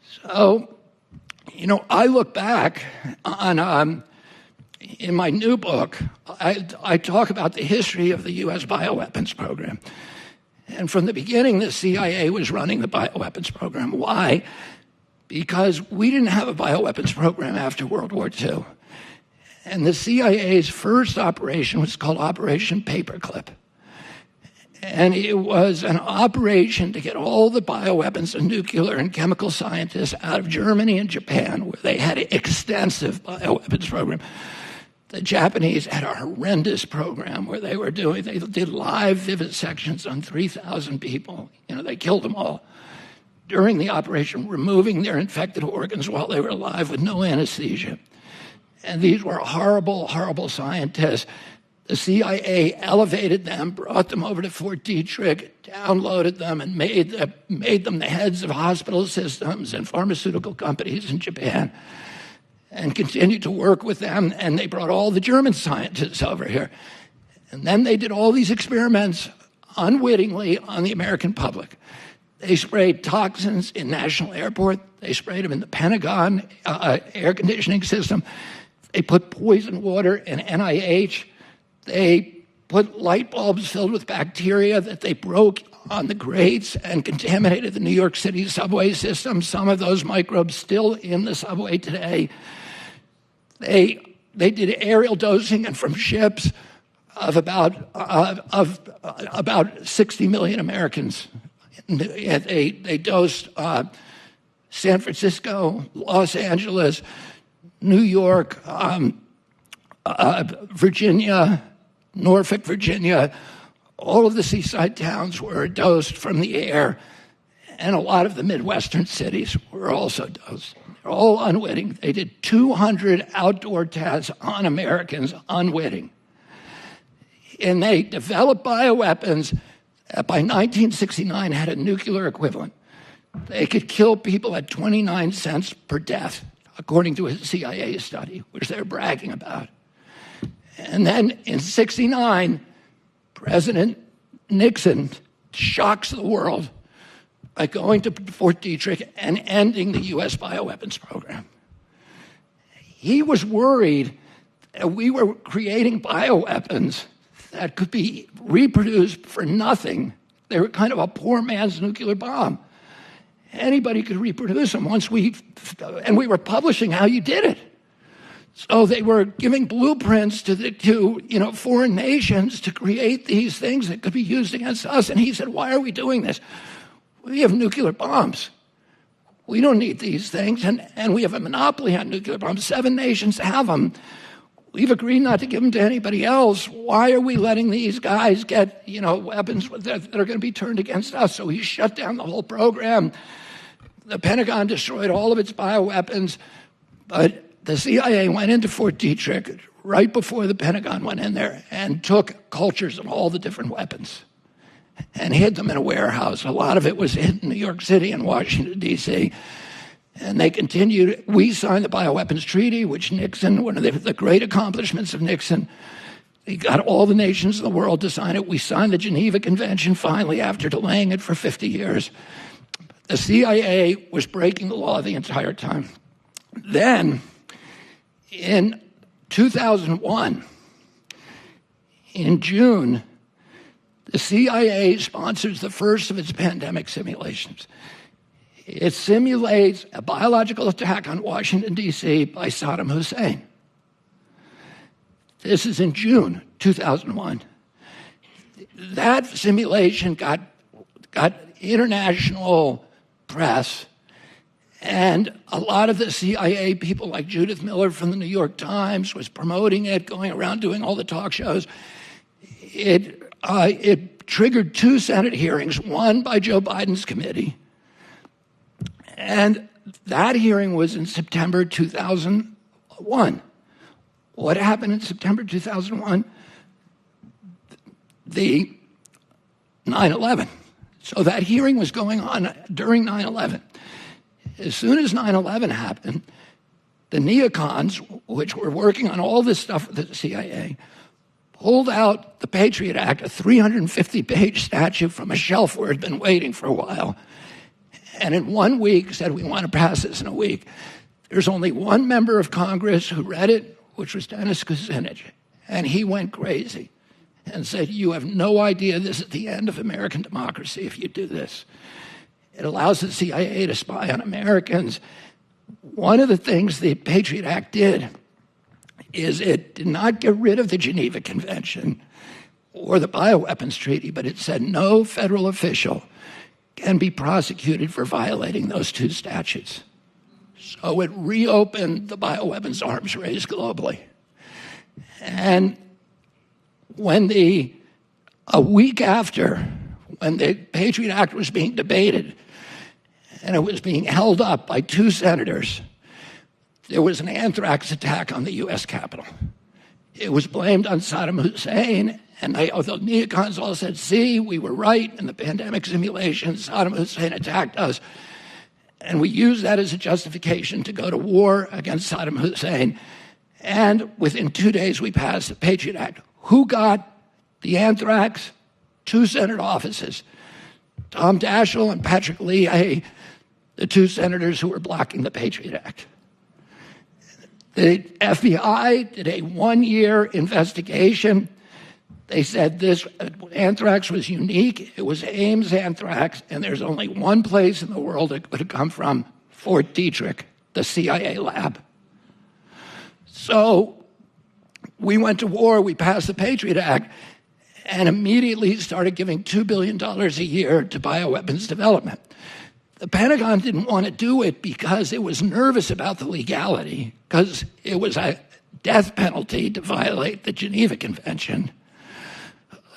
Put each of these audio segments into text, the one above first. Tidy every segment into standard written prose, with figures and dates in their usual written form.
So, I look back on, in my new book, I talk about the history of the U.S. bioweapons program. And from the beginning, the CIA was running the bioweapons program. Why? Because we didn't have a bioweapons program after World War II. And the CIA's first operation was called Operation Paperclip. And it was an operation to get all the bioweapons and nuclear and chemical scientists out of Germany and Japan, where they had an extensive bioweapons program. The Japanese had a horrendous program where they did live vivisections on 3,000 people. They killed them all during the operation, removing their infected organs while they were alive with no anesthesia. And these were horrible, horrible scientists. The CIA elevated them, brought them over to Fort Detrick, downloaded them, and made them the heads of hospital systems and pharmaceutical companies in Japan, and continued to work with them. And they brought all the German scientists over here. And then they did all these experiments unwittingly on the American public. They sprayed toxins in National Airport. They sprayed them in the Pentagon air conditioning system. They put poison water in NIH. They put light bulbs filled with bacteria that they broke on the grates and contaminated the New York City subway system. Some of those microbes still in the subway today. They did aerial dosing, and from ships of about 60 million Americans. They dosed San Francisco, Los Angeles, New York, Virginia, Norfolk, Virginia. All of the seaside towns were dosed from the air, and a lot of the Midwestern cities were also dosed. They're all unwitting. They did 200 outdoor tests on Americans, unwitting. And they developed bioweapons that by 1969 had a nuclear equivalent. They could kill people at 29 cents per death, according to a CIA study, which they're bragging about. And then in 69, President Nixon shocks the world by going to Fort Detrick and ending the U.S. bioweapons program. He was worried that we were creating bioweapons that could be reproduced for nothing. They were kind of a poor man's nuclear bomb. Anybody could reproduce them and we were publishing how you did it. So they were giving blueprints to foreign nations to create these things that could be used against us. And he said, why are we doing this? We have nuclear bombs. We don't need these things. And we have a monopoly on nuclear bombs. 7 nations have them. We've agreed not to give them to anybody else. Why are we letting these guys get, weapons that are going to be turned against us? So he shut down the whole program. The Pentagon destroyed all of its bioweapons, but the CIA went into Fort Detrick right before the Pentagon went in there and took cultures of all the different weapons and hid them in a warehouse. A lot of it was hid in New York City and Washington, D.C., and they continued. We signed the bioweapons treaty, which Nixon, one of the great accomplishments of Nixon, he got all the nations in the world to sign it. We signed the Geneva Convention finally after delaying it for 50 years. The CIA was breaking the law the entire time. Then, in 2001, in June, the CIA sponsors the first of its pandemic simulations. It simulates a biological attack on Washington, D.C. by Saddam Hussein. This is in June 2001. That simulation got international press, and a lot of the CIA people, like Judith Miller from the New York Times, was promoting it, going around doing all the talk shows. It triggered 2 Senate hearings, one by Joe Biden's committee, and that hearing was in September 2001. What happened in September 2001? The 9/11. So that hearing was going on during 9/11. As soon as 9/11 happened, the neocons, which were working on all this stuff with the CIA, pulled out the Patriot Act, a 350-page statute from a shelf where it had been waiting for a while, and in 1 week said, we want to pass this in a week. There's only one member of Congress who read it, which was Dennis Kucinich, and he went crazy and said, you have no idea this is the end of American democracy if you do this. It allows the CIA to spy on Americans. One of the things the Patriot Act did is it did not get rid of the Geneva Convention or the bioweapons treaty, but it said no federal official can be prosecuted for violating those two statutes. So it reopened the bioweapons arms race globally. And a week after, when the Patriot Act was being debated and it was being held up by 2 senators, there was an anthrax attack on the U.S. Capitol. It was blamed on Saddam Hussein, and the neocons all said, see, we were right in the pandemic simulation. Saddam Hussein attacked us. And we used that as a justification to go to war against Saddam Hussein. And within 2 days, we passed the Patriot Act. Who got the anthrax? 2 Senate offices. Tom Daschle and Patrick Leahy, the 2 senators who were blocking the Patriot Act. The FBI did a 1-year investigation. They said this anthrax was unique. It was Ames anthrax, and there's only one place in the world it could have come from, Fort Detrick, the CIA lab. So we went to war, we passed the Patriot Act, and immediately started giving $2 billion a year to bioweapons development. The Pentagon didn't want to do it because it was nervous about the legality, because it was a death penalty to violate the Geneva Convention.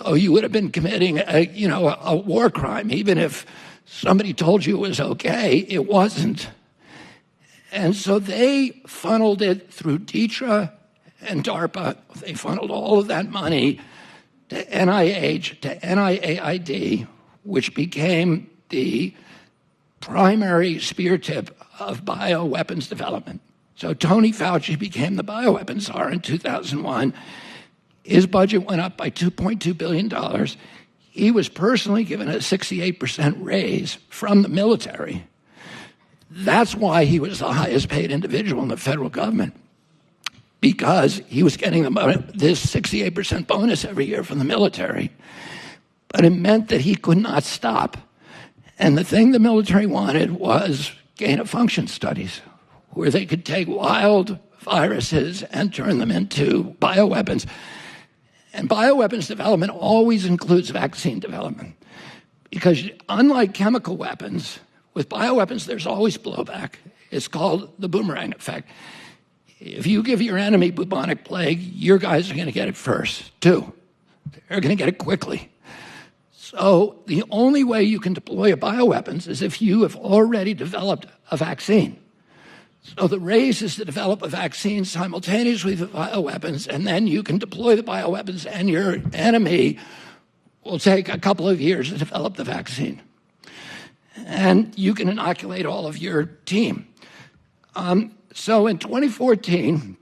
Oh, you would have been committing a war crime, even if somebody told you it was okay. It wasn't. And so they funneled it through deter and DARPA. They funneled all of that money to NIH, to NIAID, which became the primary spear tip of bioweapons development. So Tony Fauci became the bioweapons czar in 2001. His budget went up by $2.2 billion. He was personally given a 68% raise from the military. That's why he was the highest paid individual in the federal government, because he was getting this 68% bonus every year from the military. But it meant that he could not stop. And the thing the military wanted was gain-of-function studies, where they could take wild viruses and turn them into bioweapons. And bioweapons development always includes vaccine development, because unlike chemical weapons, with bioweapons, there's always blowback. It's called the boomerang effect. If you give your enemy bubonic plague, your guys are going to get it first, too. They're going to get it quickly. So the only way you can deploy a bioweapons is if you have already developed a vaccine. So the race is to develop a vaccine simultaneously with bioweapons, and then you can deploy the bioweapons, and your enemy will take a couple of years to develop the vaccine. And you can inoculate all of your team. So in 2014,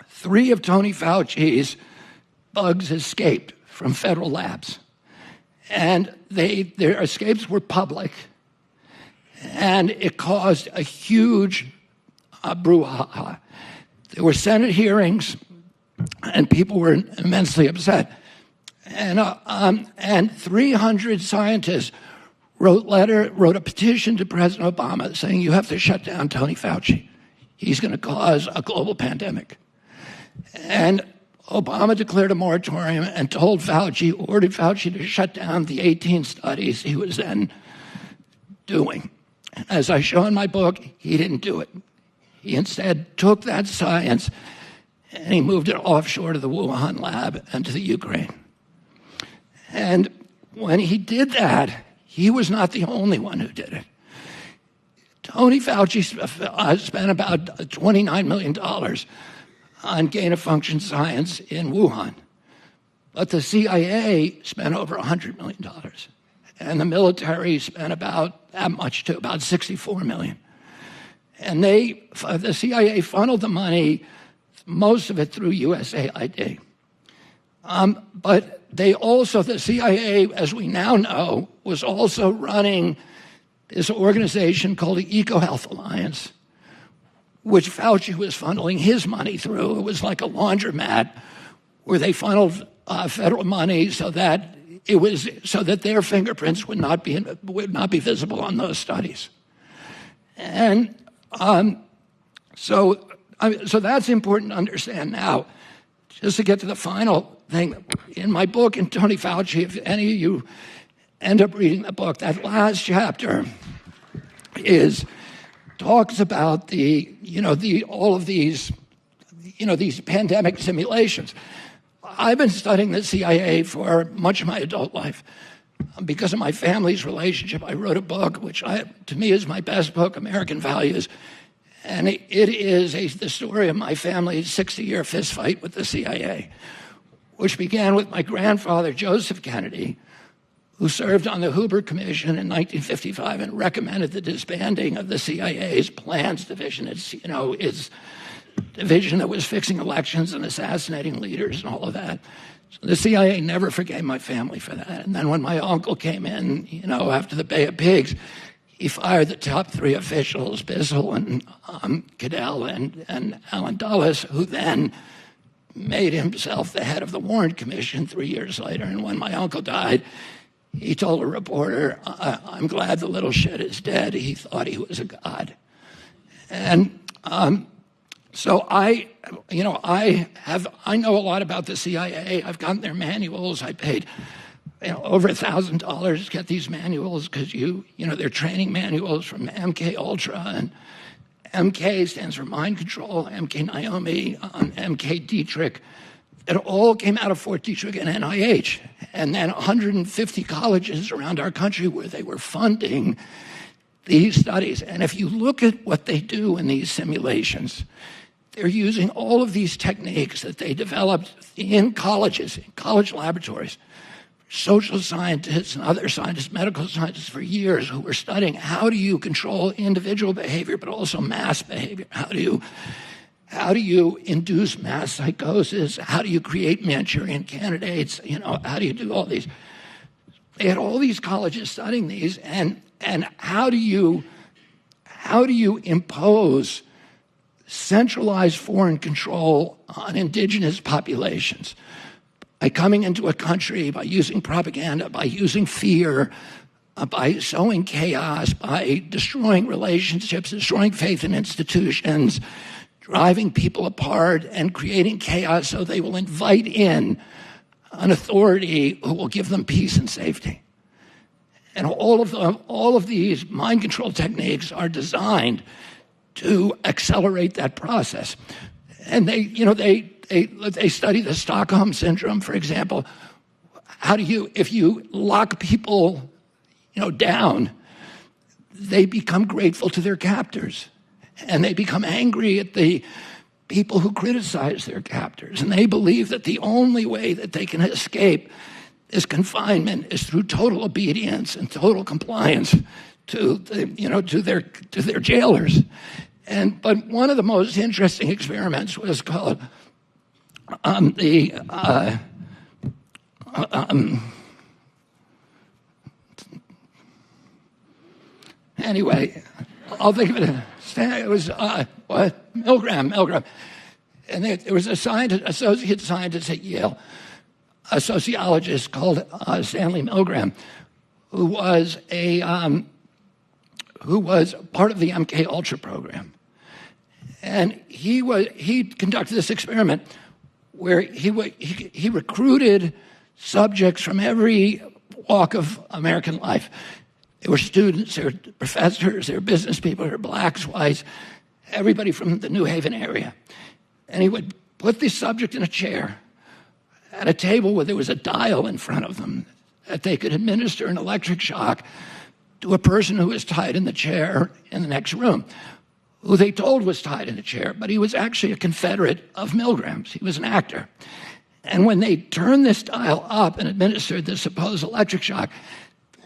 3 of Tony Fauci's bugs escaped from federal labs. And their escapes were public. And it caused a huge brouhaha. There were Senate hearings, and people were immensely upset. And 300 scientists wrote a petition to President Obama saying, you have to shut down Tony Fauci. He's going to cause a global pandemic. And Obama declared a moratorium and ordered Fauci to shut down the 18 studies he was then doing. As I show in my book, he didn't do it. He instead took that science and he moved it offshore to the Wuhan lab and to the Ukraine. And when he did that, he was not the only one who did it. Tony Fauci spent about $29 million on gain-of-function science in Wuhan. But the CIA spent over $100 million. And the military spent about that much too, about $64 million. And the CIA funneled the money, most of it through USAID. But the CIA, as we now know, was also running this organization called the EcoHealth Alliance, which Fauci was funneling his money through. It was like a laundromat where they funneled federal money so that their fingerprints would not be visible on those studies. And so that's important to understand now. Just to get to the final thing, in my book, and Tony Fauci, if any of you end up reading the book, that last chapter talks about all of these pandemic simulations. I've been studying the CIA for much of my adult life. Because of my family's relationship, I wrote a book, which to me is my best book, American Values. And it is the story of my family's 60-year fistfight with the CIA, which began with my grandfather, Joseph Kennedy, who served on the Hoover Commission in 1955 and recommended the disbanding of the CIA's plans division. Its division that was fixing elections and assassinating leaders and all of that. So the CIA never forgave my family for that. And then when my uncle came in, after the Bay of Pigs, he fired the top three officials, Bissell and Cadell and Alan Dulles, who then made himself the head of the Warren Commission 3 years later. And when my uncle died, he told a reporter, "I'm glad the little shit is dead. He thought he was a god." And so I know a lot about the CIA. I've gotten their manuals. I paid over $1,000 to get these manuals because they're training manuals from MK Ultra, and MK stands for mind control, MK Naomi, MK Dietrich. It all came out of Fort Detrick and NIH, and then 150 colleges around our country where they were funding these studies. And if you look at what they do in these simulations, they're using all of these techniques that they developed in colleges, in college laboratories, social scientists and other scientists, medical scientists for years who were studying how do you control individual behavior but also mass behavior? How do you induce mass psychosis? How do you create Manchurian candidates? How do you do all these? They had all these colleges studying these, and how do you impose centralized foreign control on indigenous populations? By coming into a country, by using propaganda, by using fear, by sowing chaos, by destroying relationships, destroying faith in institutions, driving people apart, and creating chaos so they will invite in an authority who will give them peace and safety. And all of these mind control techniques are designed to accelerate that process. And they study the Stockholm Syndrome, for example. If you lock people, down, they become grateful to their captors. And they become angry at the people who criticize their captors. And they believe that the only way that they can escape this confinement is through total obedience and total compliance to their jailers. But one of the most interesting experiments was called anyway, I'll think of it. It was Milgram. And there was a associate scientist at Yale, a sociologist called Stanley Milgram, who was part of the MK Ultra program. And he conducted this experiment where he recruited subjects from every walk of American life. There were students, there were professors, there were business people, there were blacks, whites, everybody from the New Haven area. And he would put the subject in a chair at a table where there was a dial in front of them that they could administer an electric shock to a person who was tied in the chair in the next room, who they told was tied in a chair, but he was actually a Confederate of Milgram's. He was an actor. And when they turned this dial up and administered the supposed electric shock,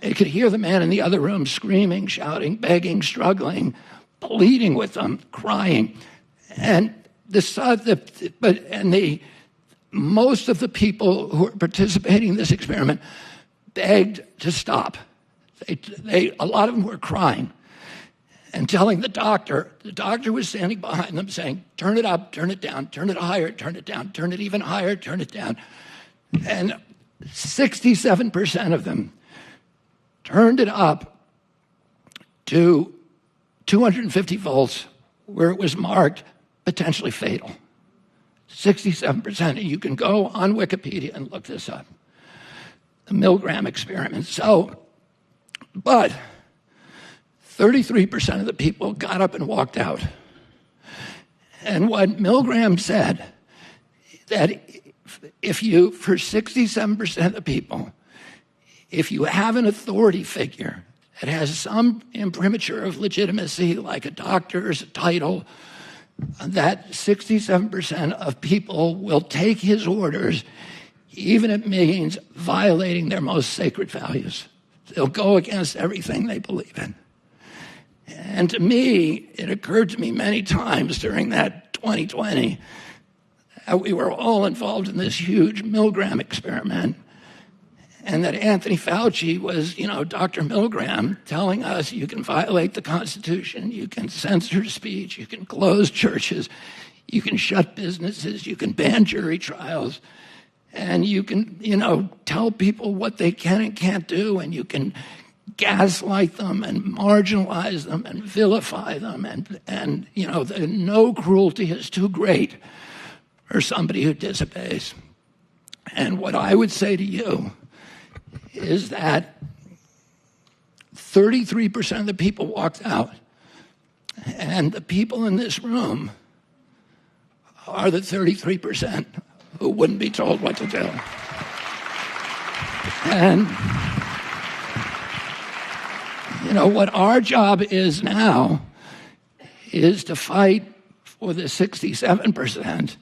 they could hear the man in the other room screaming, shouting, begging, struggling, pleading with them, crying. And most of the people who were participating in this experiment begged to stop. A lot of them were crying and telling the doctor was standing behind them saying, turn it up, turn it down, turn it higher, turn it down, turn it even higher, turn it down. And 67% of them turned it up to 250 volts where it was marked potentially fatal. 67%. And you can go on Wikipedia and look this up. The Milgram experiment. But 33% of the people got up and walked out. And what Milgram said, that if you, for 67% of the people, if you have an authority figure that has some imprimatur of legitimacy, like a doctor's title, that 67% of people will take his orders, even if it means violating their most sacred values. They'll go against everything they believe in. And to me, it occurred to me many times during that 2020 that we were all involved in this huge Milgram experiment, and that Anthony Fauci was, Dr. Milgram, telling us you can violate the Constitution, you can censor speech, you can close churches, you can shut businesses, you can ban jury trials, and you can, tell people what they can and can't do, and you can gaslight them and marginalize them and vilify them, and no cruelty is too great for somebody who disobeys. And what I would say to you is that 33% of the people walked out, and the people in this room are the 33% who wouldn't be told what to do. And what our job is now is to fight for the 67%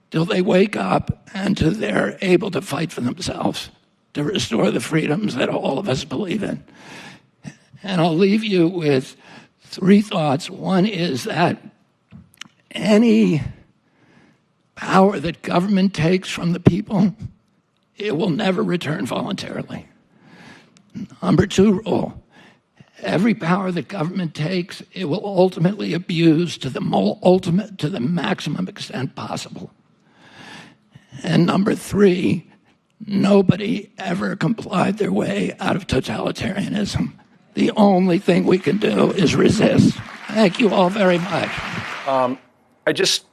till they wake up and till they're able to fight for themselves, to restore the freedoms that all of us believe in. And I'll leave you with 3 thoughts. One is that any power that government takes from the people, it will never return voluntarily. Number 2 rule, every power that government takes, it will ultimately abuse to the maximum extent possible. And number 3, nobody ever complied their way out of totalitarianism. The only thing we can do is resist. Thank you all very much. I just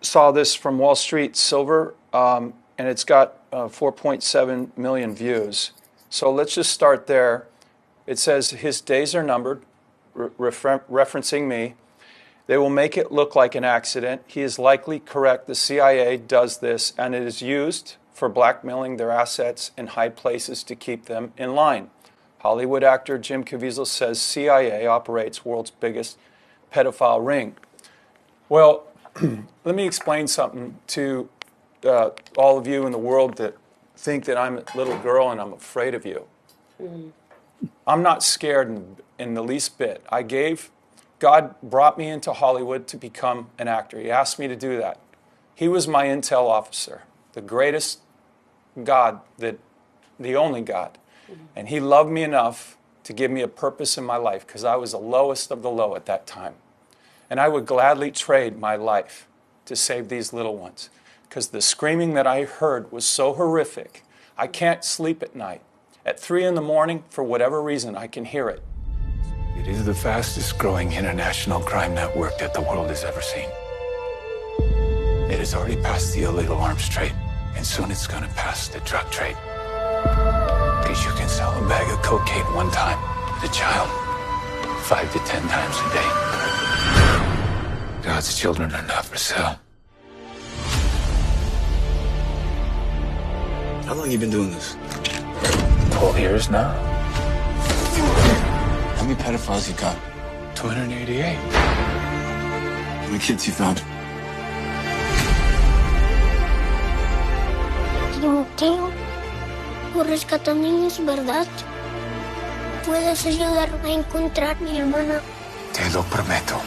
saw this from Wall Street Silver, and it's got 4.7 million views. So let's just start there. It says, his days are numbered, referencing me. They will make it look like an accident. He is likely correct. The CIA does this, and it is used for blackmailing their assets in high places to keep them in line. Hollywood actor Jim Caviezel says CIA operates world's biggest pedophile ring. Well, let me explain something to all of you in the world that think that I'm a little girl and I'm afraid of you. I'm not scared in the least bit. God brought me into Hollywood to become an actor. He asked me to do that. He was my intel officer, the greatest God, the only God. And he loved me enough to give me a purpose in my life because I was the lowest of the low at that time. And I would gladly trade my life to save these little ones because the screaming that I heard was so horrific. I can't sleep at night. At 3 a.m, for whatever reason, I can hear it. It is the fastest growing international crime network that the world has ever seen. It has already passed the illegal arms trade, and soon it's going to pass the drug trade. Because you can sell a bag of cocaine one time to a child 5 to 10 times a day. God's children are not for sale. How long have you been doing this? 12 years now. How many pedophiles you got? 288. How many kids you found? Timoteo, tú rescatas niños, ¿verdad? ¿Puedes ayudarme a encontrar a mi hermana? Te lo prometo.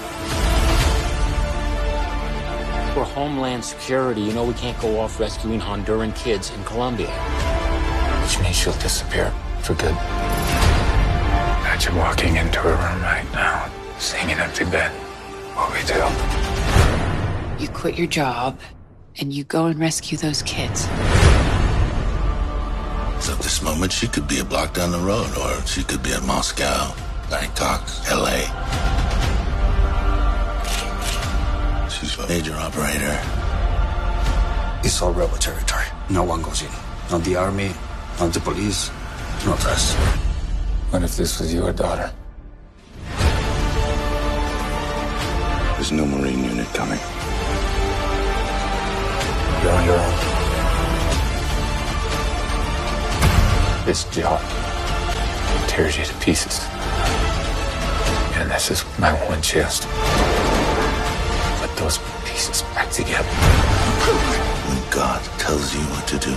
For Homeland Security, we can't go off rescuing Honduran kids in Colombia. Which means she'll disappear for good. Imagine walking into a room right now, seeing an empty bed. What we do? You quit your job and you go and rescue those kids. So at this moment, she could be a block down the road, or she could be at Moscow, Bangkok, LA. She's a major operator. It's all rebel territory. No one goes in. Not the army, not the police, not us. What if this was your daughter? There's no Marine unit coming. You're on your own. This job tears you to pieces. And this is my one chance to put those pieces back together. When God tells you what to do,